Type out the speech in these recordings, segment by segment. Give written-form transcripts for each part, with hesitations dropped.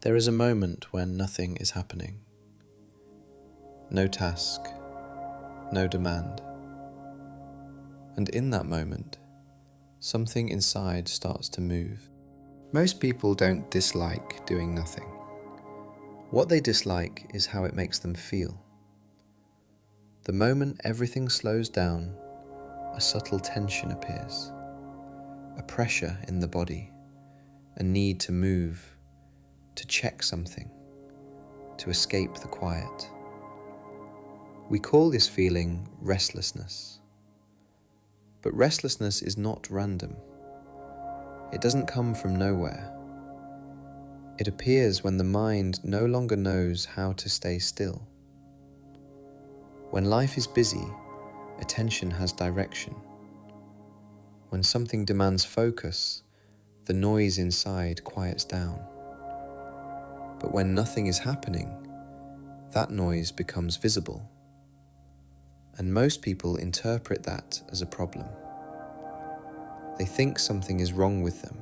There is a moment when nothing is happening. No task, no demand. And in that moment, something inside starts to move. Most people don't dislike doing nothing. What they dislike is how it makes them feel. The moment everything slows down, a subtle tension appears, a pressure in the body, a need to move, to check something, to escape the quiet. We call this feeling restlessness. But restlessness is not random. It doesn't come from nowhere. It appears when the mind no longer knows how to stay still. When life is busy, attention has direction. When something demands focus, the noise inside quiets down. But when nothing is happening, that noise becomes visible. And most people interpret that as a problem. They think something is wrong with them.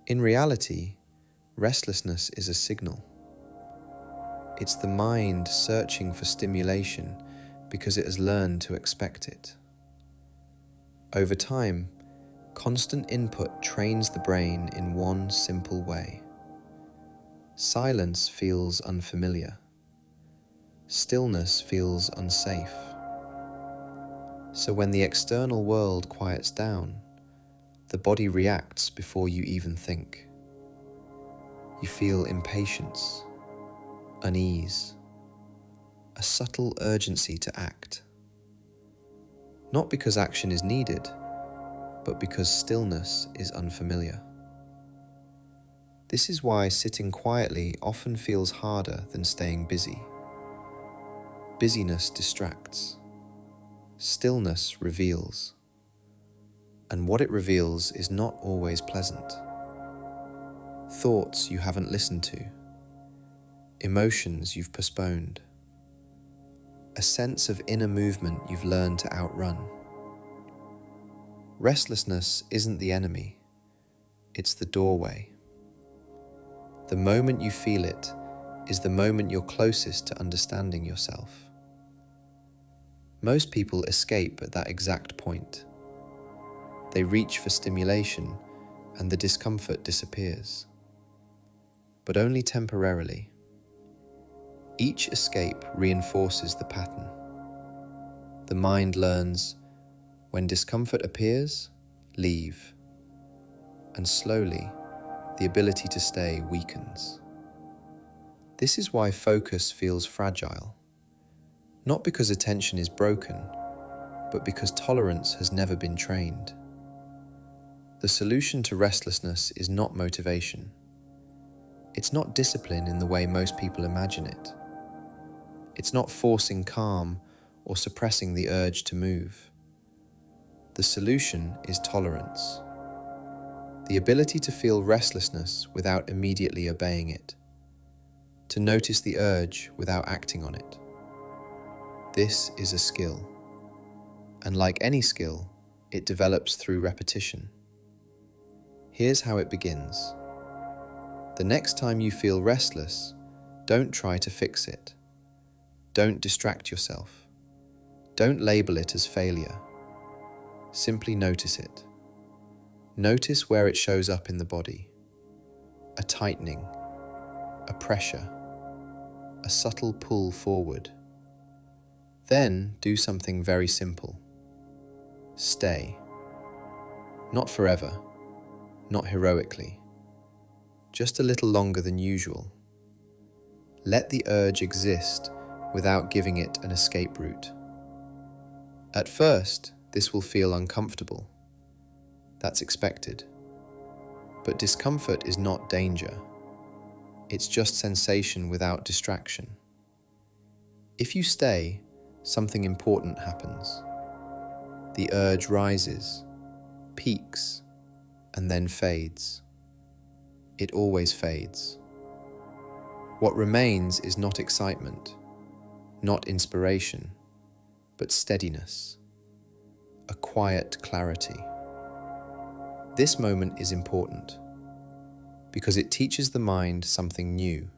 In reality, restlessness is a signal. It's the mind searching for stimulation because it has learned to expect it. Over time, constant input trains the brain in one simple way. Silence feels unfamiliar. Stillness feels unsafe. So when the external world quiets down, the body reacts before you even think. You feel impatience, unease, a subtle urgency to act. Not because action is needed, but because stillness is unfamiliar. This is why sitting quietly often feels harder than staying busy. Busyness distracts. Stillness reveals. And what it reveals is not always pleasant. Thoughts you haven't listened to. Emotions you've postponed. A sense of inner movement you've learned to outrun. Restlessness isn't the enemy. It's the doorway. The moment you feel it is the moment you're closest to understanding yourself. Most people escape at that exact point. They reach for stimulation and the discomfort disappears. But only temporarily. Each escape reinforces the pattern. The mind learns, when discomfort appears, leave. And slowly, the ability to stay weakens. This is why focus feels fragile. Not because attention is broken, but because tolerance has never been trained. The solution to restlessness is not motivation. It's not discipline in the way most people imagine it. It's not forcing calm or suppressing the urge to move. The solution is tolerance. The ability to feel restlessness without immediately obeying it. To notice the urge without acting on it. This is a skill. And like any skill, it develops through repetition. Here's how it begins. The next time you feel restless, don't try to fix it. Don't distract yourself. Don't label it as failure. Simply notice it. Notice where it shows up in the body. A tightening, a pressure, a subtle pull forward. Then do something very simple. Stay. Not forever, not heroically. Just a little longer than usual. Let the urge exist without giving it an escape route. At first, this will feel uncomfortable. That's expected. But discomfort is not danger. It's just sensation without distraction. If you stay, something important happens. The urge rises, peaks, and then fades. It always fades. What remains is not excitement, not inspiration, but steadiness, a quiet clarity. This moment is important. because it teaches the mind something new.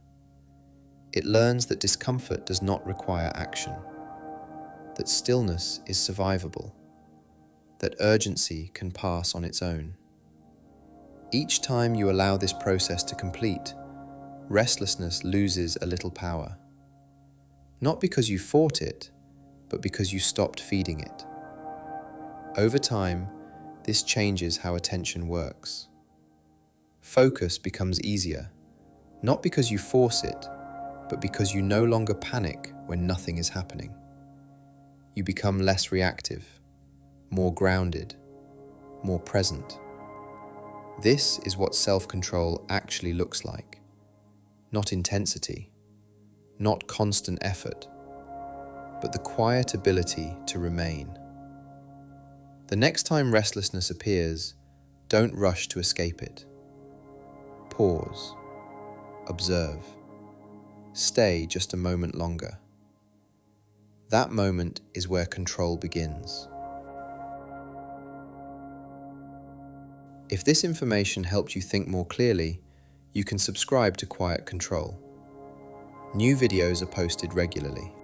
It learns that discomfort does not require action, that stillness is survivable, that urgency can pass on its own. Each time you allow this process to complete, restlessness loses a little power. Not because you fought it, but because you stopped feeding it. Over time, this changes how attention works. Focus becomes easier, not because you force it, but because you no longer panic when nothing is happening. You become less reactive, more grounded, more present. This is what self-control actually looks like. Not intensity, not constant effort, but the quiet ability to remain. The next time restlessness appears, don't rush to escape it. Pause, observe, stay just a moment longer. That moment is where control begins. If this information helped you think more clearly, you can subscribe to Quiet Control. New videos are posted regularly.